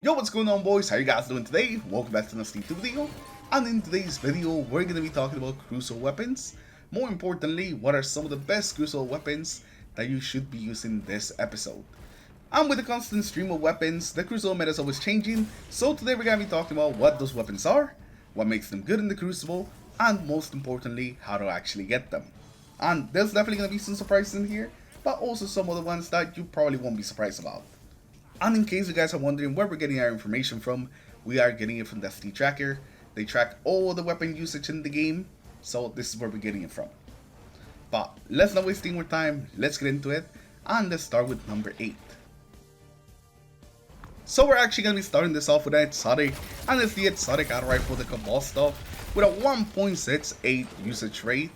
Yo, what's going on, boys? How you guys doing today? Welcome back to another Steam 2 video. And in today's video, we're going to be talking about crucible weapons. More importantly, what are some of the best crucible weapons that you should be using this episode. And with the constant stream of weapons, the crucible meta is always changing. So today we're going to be talking about what those weapons are, what makes them good in the crucible, and most importantly, how to actually get them. And there's definitely going to be some surprises in here, but also some other ones that you probably won't be surprised about. And in case you guys are wondering where we're getting our information from, we are getting it from Destiny Tracker. They track all the weapon usage in the game, so this is where we're getting it from. But let's not waste any more time, let's get into it, and let's start with number 8. So we're actually going to be starting this off with an exotic, and it's the exotic auto rifle, the Kabal St, with a 1.68 usage rate.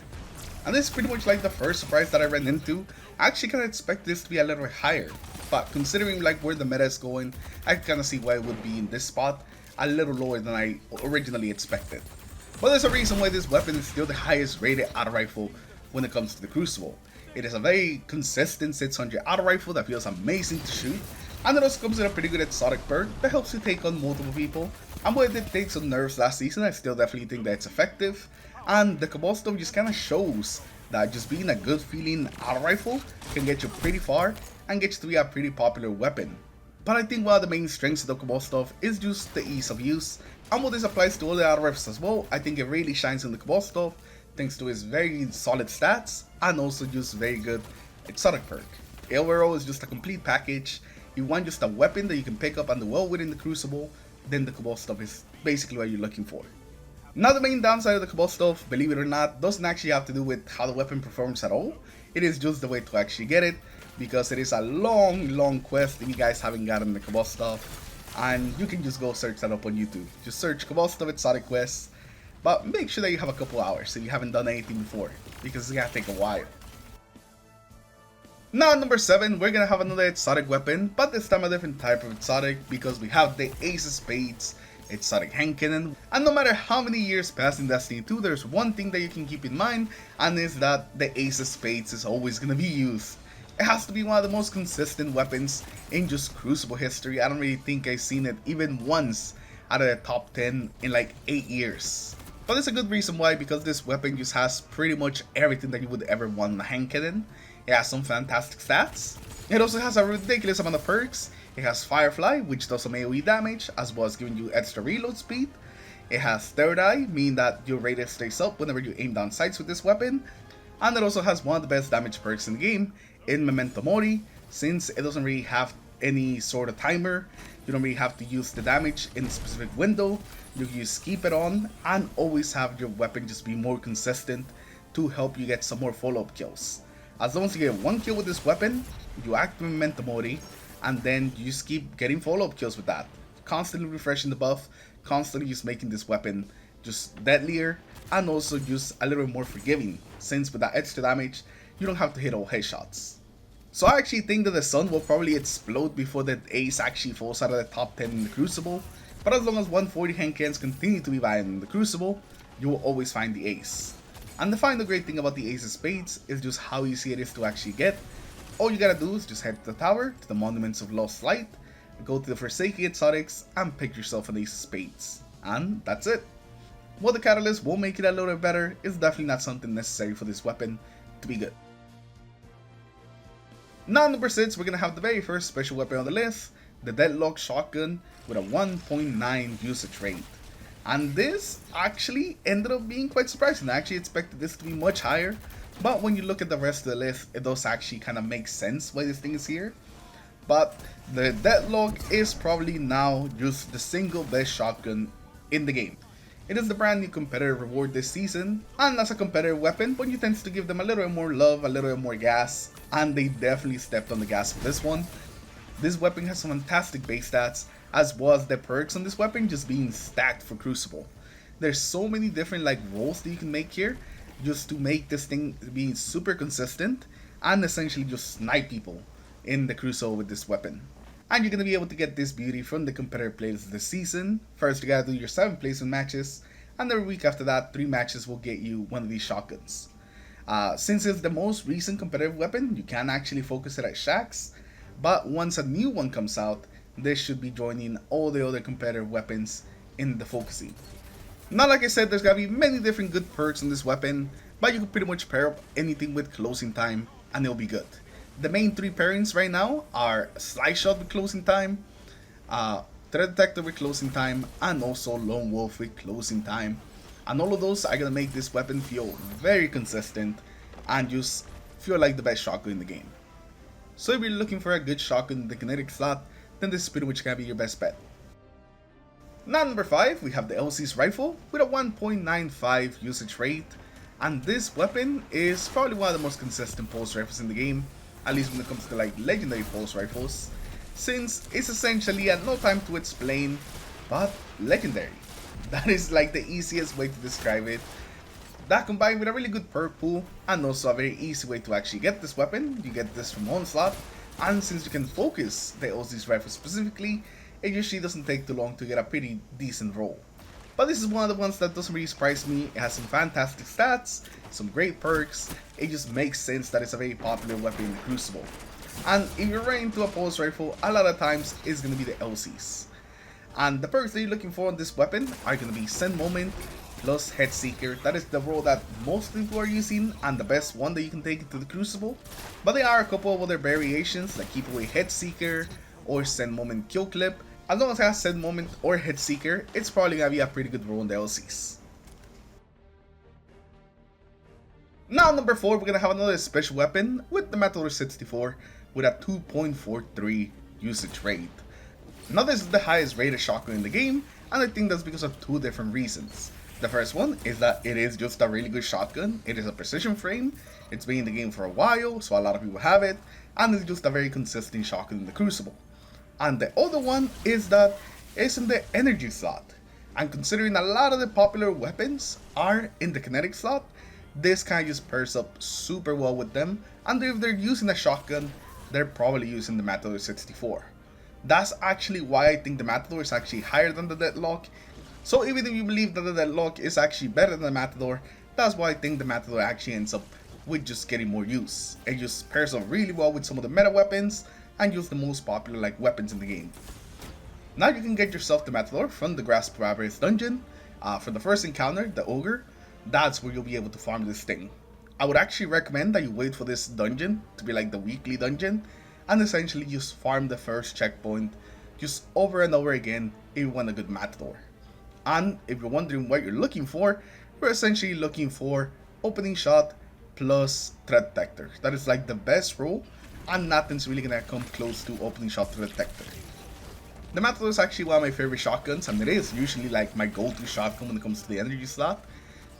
And this is pretty much like the first surprise that I ran into. I actually kind of expect this to be a little bit higher, but considering like where the meta is going, I kind of see why it would be in this spot a little lower than I originally expected. But there's a reason why this weapon is still the highest rated auto rifle when it comes to the crucible. It is a very consistent 600 auto rifle that feels amazing to shoot, and it also comes with a pretty good exotic perk that helps you take on multiple people. And while it did take some nerfs last season, I still definitely think that it's effective. And the Kabal St just kind of shows that just being a good feeling auto rifle can get you pretty far and get you to be a pretty popular weapon. But I think one of the main strengths of the Kabal St is just the ease of use, and while this applies to all the auto rifles as well, I think it really shines in the Kabal St thanks to his very solid stats and also just very good exotic perk. Overall, it's just a complete package. You want just a weapon that you can pick up and do well within the crucible, then the Kabal St is basically what you're looking for. Now the main downside of the Kabal St, believe it or not, doesn't actually have to do with how the weapon performs at all. It is just the way to actually get it, because it is a long quest if you guys haven't gotten the Kabal St, and you can just go search that up on YouTube. Just search Kabal St exotic quests, but make sure that you have a couple hours if you haven't done anything before, because it's gonna take a while. Now at number 7, we're gonna have another exotic weapon, but this time a different type of exotic, because we have the Ace of Spades exotic hand cannon. And no matter how many years pass in Destiny 2, there's one thing that you can keep in mind, and is that the Ace of Spades is always gonna be used. It has to be one of the most consistent weapons in just crucible history. I don't really think I've seen it even once out of the top 10 in like 8 years. But there's a good reason why, because this weapon just has pretty much everything that you would ever want in a hand cannon. It has some fantastic stats. It also has a ridiculous amount of perks. It has Firefly, which does some AoE damage, as well as giving you extra reload speed. It has Third Eye, meaning that your radius stays up whenever you aim down sights with this weapon. And it also has one of the best damage perks in the game, in Memento Mori, since it doesn't really have any sort of timer. You don't really have to use the damage in a specific window. You can just keep it on and always have your weapon just be more consistent to help you get some more follow-up kills. As long as you get one kill with this weapon, you activate Memento Mori, and then you just keep getting follow-up kills with that. Constantly refreshing the buff, constantly just making this weapon just deadlier, and also just a little bit more forgiving, since with that extra damage, you don't have to hit all headshots. So I actually think that the sun will probably explode before the Ace actually falls out of the top 10 in the Crucible, but as long as 140 hand cannons continue to be banned in the Crucible, you will always find the Ace. And the final great thing about the Ace of Spades is just how easy it is to actually get. All you gotta do is just head to the tower, to the Monuments of Lost Light, go to the Forsaken Exotics, and pick yourself an Ace of Spades. And that's it. While the Catalyst will make it a little bit better, it's definitely not something necessary for this weapon to be good. Now number 6, we're gonna have the very first special weapon on the list, the Deadlock shotgun with a 1.9 usage rate. And this actually ended up being quite surprising. I actually expected this to be much higher, but when you look at the rest of the list, it does actually kind of make sense why this thing is here. But the Deadlock is probably now just the single best shotgun in the game. It is the brand new competitive reward this season, and as a competitive weapon, but you tend to give them a little bit more love, a little bit more gas, and they definitely stepped on the gas for this one. This weapon has some fantastic base stats, as well as the perks on this weapon just being stacked for Crucible. There's so many different like roles that you can make here, just to make this thing being super consistent, and essentially just snipe people in the Crucible with this weapon. And you're going to be able to get this beauty from the competitive players this season. First you gotta do your 7 placement matches, and every week after that 3 matches will get you one of these shotguns. Since it's the most recent competitive weapon, you can actually focus it at Shaxx, but once a new one comes out, this should be joining all the other competitive weapons in the focusing. Now, like I said, there's gonna be many different good perks on this weapon, but you can pretty much pair up anything with closing time and it'll be good. The main 3 pairings right now are Slice Shot with closing time, Threat Detector with closing time, and also Lone Wolf with closing time. And all of those are gonna make this weapon feel very consistent and just feel like the best shotgun in the game. So if you're looking for a good shotgun in the kinetic slot, then this is pretty much gonna be your best bet. Now, number 5, we have the LC's rifle with a 1.95 usage rate, and this weapon is probably one of the most consistent pulse rifles in the game, at least when it comes to like legendary pulse rifles, since it's essentially at no time to explain, but legendary. That is like the easiest way to describe it. That combined with a really good perk pool and also a very easy way to actually get this weapon. You get this from Onslaught, and since you can focus the LC's rifle specifically, it usually doesn't take too long to get a pretty decent roll. But this is one of the ones that doesn't really surprise me. It has some fantastic stats, some great perks. It just makes sense that it's a very popular weapon in the Crucible. And if you're running into a pulse rifle, a lot of times it's going to be the LCs. And the perks that you're looking for on this weapon are going to be Send Moment plus Head Seeker. That is the role that most people are using and the best one that you can take into the Crucible. But there are a couple of other variations like Keep Away Head Seeker or Send Moment Kill Clip. As long as it has Send Moment or Head Seeker, it's probably going to be a pretty good role in the LCs. Now, number 4, we're going to have another special weapon with the Matador 64 with a 2.43 usage rate. Now, this is the highest rated shotgun in the game, and I think that's because of 2 different reasons. The first one is that it is just a really good shotgun. It is a precision frame, it's been in the game for a while, so a lot of people have it, and it's just a very consistent shotgun in the Crucible. And the other one is that it's in the energy slot. And considering a lot of the popular weapons are in the kinetic slot, this kind of just pairs up super well with them. And if they're using a shotgun, they're probably using the Matador 64. That's actually why I think the Matador is actually higher than the Deadlock. So even if you believe that the Deadlock is actually better than the Matador, that's why I think the Matador actually ends up with just getting more use. It just pairs up really well with some of the meta weapons and use the most popular like weapons in the game. Now you can get yourself the Matador from the Grasp of Avarice dungeon. For the first encounter, the Ogre, that's where you'll be able to farm this thing. I would actually recommend that you wait for this dungeon to be like the weekly dungeon and essentially just farm the first checkpoint just over and over again if you want a good Matador. And if you're wondering what you're looking for, we're essentially looking for Opening Shot plus Threat Detector. That is like the best role, and nothing's really gonna come close to Opening Shot Threat Detector. The Matador is actually one of my favorite shotguns, and it is usually like my go-to shotgun when it comes to the energy slot.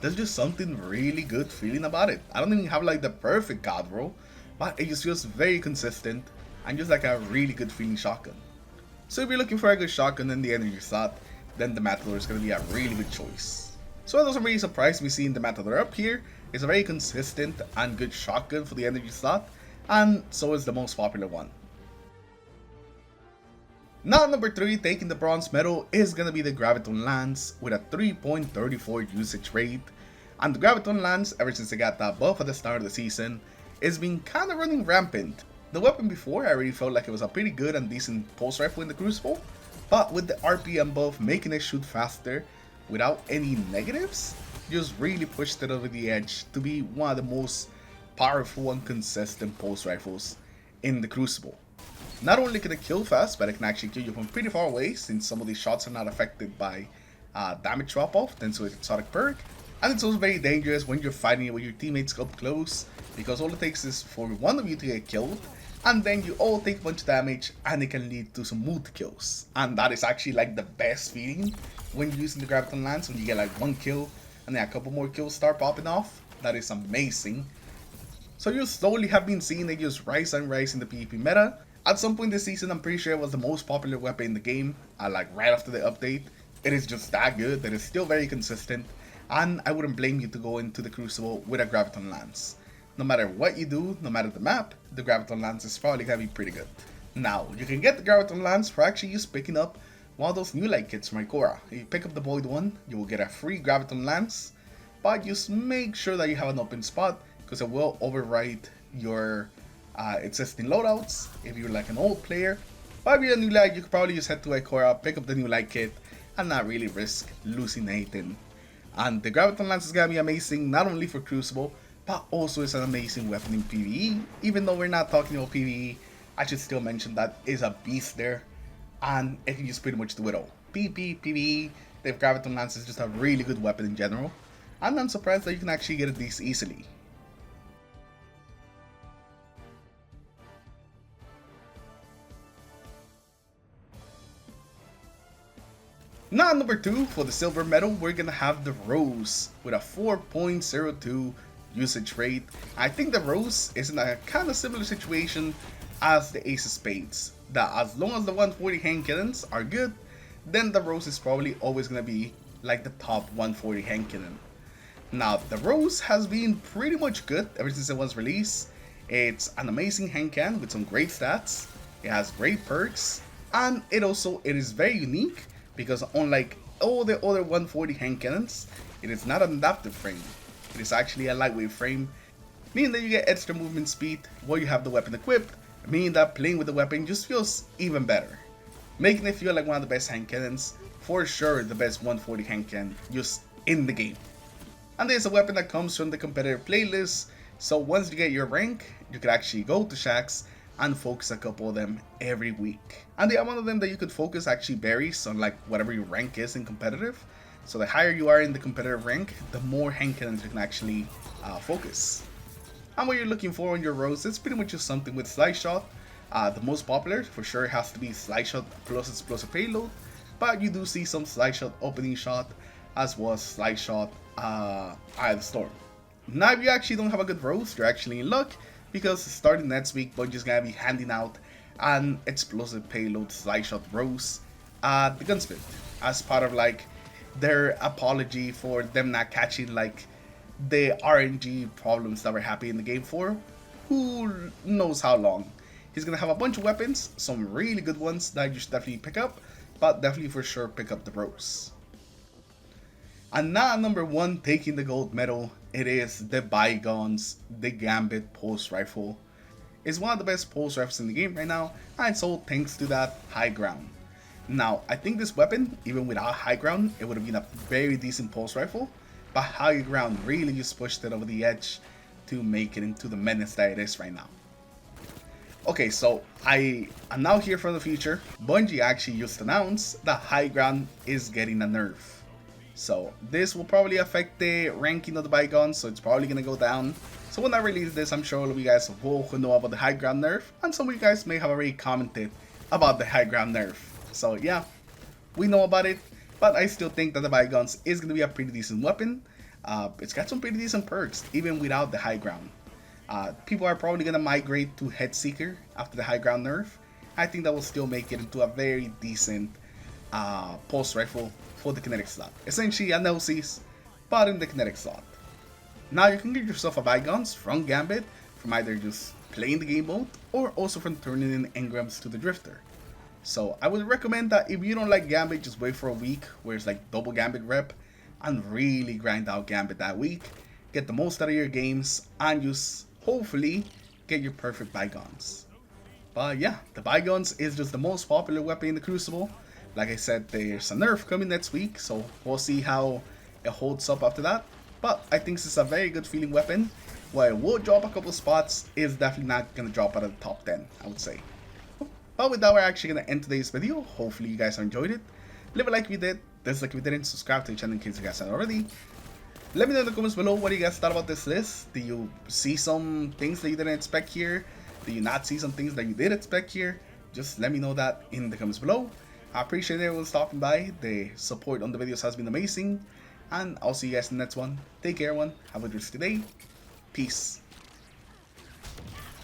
There's just something really good feeling about it. I don't even have like the perfect god roll, but it just feels very consistent and just like a really good feeling shotgun. So if you're looking for a good shotgun in the energy slot, then the Matador is going to be a really good choice. So it doesn't really surprise me seeing the Matador up here. It's a very consistent and good shotgun for the energy slot, and so is the most popular one. Now, number 3, taking the bronze medal is going to be the Graviton Lance with a 3.34 usage rate. And the Graviton Lance, ever since I got that buff at the start of the season, is been kind of running rampant. The weapon before, I really felt like it was a pretty good and decent pulse rifle in the Crucible, but with the RPM buff making it shoot faster without any negatives, just really pushed it over the edge to be one of the most powerful and consistent pulse rifles in the Crucible. Not only can it kill fast, but it can actually kill you from pretty far away, since some of these shots are not affected by damage drop off thanks to its exotic perk. And it's also very dangerous when you're fighting it with your teammates up close, because all it takes is for one of you to get killed, and then you all take a bunch of damage, and it can lead to some multi kills. And that is actually like the best feeling when you're using the Graviton Lance, when you get like 1 kill and then a couple more kills start popping off. That is amazing. So you slowly have been seeing it just rise and rise in the PvP meta. At some point this season, I'm pretty sure it was the most popular weapon in the game, like right after the update. It is just that good, that it's still very consistent, and I wouldn't blame you to go into the Crucible with a Graviton Lance. No matter what you do, no matter the map, the Graviton Lance is probably gonna be pretty good. Now, you can get the Graviton Lance for actually just picking up one of those new light kits from Ikora. If you pick up the Void one, you will get a free Graviton Lance, but just make sure that you have an open spot, because it will overwrite your existing loadouts if you're like an old player. But if you're a new light, you could probably just head to Ikora, pick up the new light kit, and not really risk losing anything. And the Graviton Lance is gonna be amazing, not only for Crucible, but also it's an amazing weapon in PvE. Even though we're not talking about PvE, I should still mention that is a beast there, and it can just pretty much do it all. PvP, PvE, the Graviton Lance is just a really good weapon in general, and I'm surprised that you can actually get it this easily. Now number 2, for the silver medal, we're gonna have the Rose with a 4.02 usage rate. I think the Rose is in a kind of similar situation as the Ace of Spades, that as long as the 140 hand cannons are good, then the Rose is probably always gonna be like the top 140 hand cannon. Now the Rose has been pretty much good ever since it was released. It's an amazing hand cannon with some great stats, it has great perks, and it is very unique because unlike all the other 140 hand cannons, it is not an adaptive frame. It is actually a lightweight frame, meaning that you get extra movement speed while you have the weapon equipped, meaning that playing with the weapon just feels even better, making it feel like one of the best hand cannons, for sure the best 140 hand cannon just in the game. And there's a weapon that comes from the competitive playlist, so once you get your rank, you can actually go to Shacks and focus a couple of them every week. And the amount of them that you could focus actually varies on like whatever your rank is in competitive. So the higher you are in the competitive rank, the more hand cannons you can actually focus. And what you're looking for on your Rose, it's pretty much just something with Slice Shot. The most popular for sure has to be Slice Shot plus explosive payload, but you do see some Slice Shot opening shot as well as Slice Shot Eye of the Storm. Now if you actually don't have a good Rose, you're actually in luck, because starting next week, Bungie's gonna be handing out an explosive payload Slice Shot Rose at the Gunsmith as part of like their apology for them not catching like the RNG problems that were happening in the game for who knows how long. He's gonna have a bunch of weapons, some really good ones that you should definitely pick up, but definitely for sure pick up the Rose. And now number 1, taking the gold medal, it is the Bygones, the Gambit Pulse Rifle. It's one of the best pulse rifles in the game right now, and it's all thanks to that high ground. Now, I think this weapon, even without high ground, it would have been a very decent pulse rifle, but high ground really just pushed it over the edge to make it into the menace that it is right now. Okay, so I am now here from the future. Bungie actually just announced that high ground is getting a nerf. So this will probably affect the ranking of the Bygones, so it's probably going to go down. So when I release this, I'm sure all of you guys will know about the high ground nerf, and some of you guys may have already commented about the high ground nerf. So yeah, we know about it, but I still think that the Bygones is going to be a pretty decent weapon. It's got some pretty decent perks, even without the high ground. People are probably going to migrate to Headseeker after the high ground nerf. I think that will still make it into a very decent pulse rifle for the kinetic slot. Essentially an LC's, but in the kinetic slot. Now you can get yourself a Bygones from Gambit, from either just playing the game mode, or also from turning in engrams to the Drifter. So I would recommend that if you don't like Gambit, just wait for a week where it's like double Gambit rep, and really grind out Gambit that week, get the most out of your games, and just hopefully get your perfect Bygones. But yeah, the Bygones is just the most popular weapon in the Crucible. Like I said, there's a nerf coming next week, so we'll see how it holds up after that. But I think this is a very good feeling weapon. While it will drop a couple spots, it's definitely not going to drop out of the top 10, I would say. But with that, we're actually going to end today's video. Hopefully you guys enjoyed it. Leave a like if you did, dislike if you didn't, subscribe to the channel in case you guys haven't already. Let me know in the comments below what you guys thought about this list. Do you see some things that you didn't expect here? Do you not see some things that you did expect here? Just let me know that in the comments below. I appreciate everyone stopping by. The support on the videos has been amazing. And I'll see you guys in the next one. Take care, everyone. Have a good rest of the day. Peace.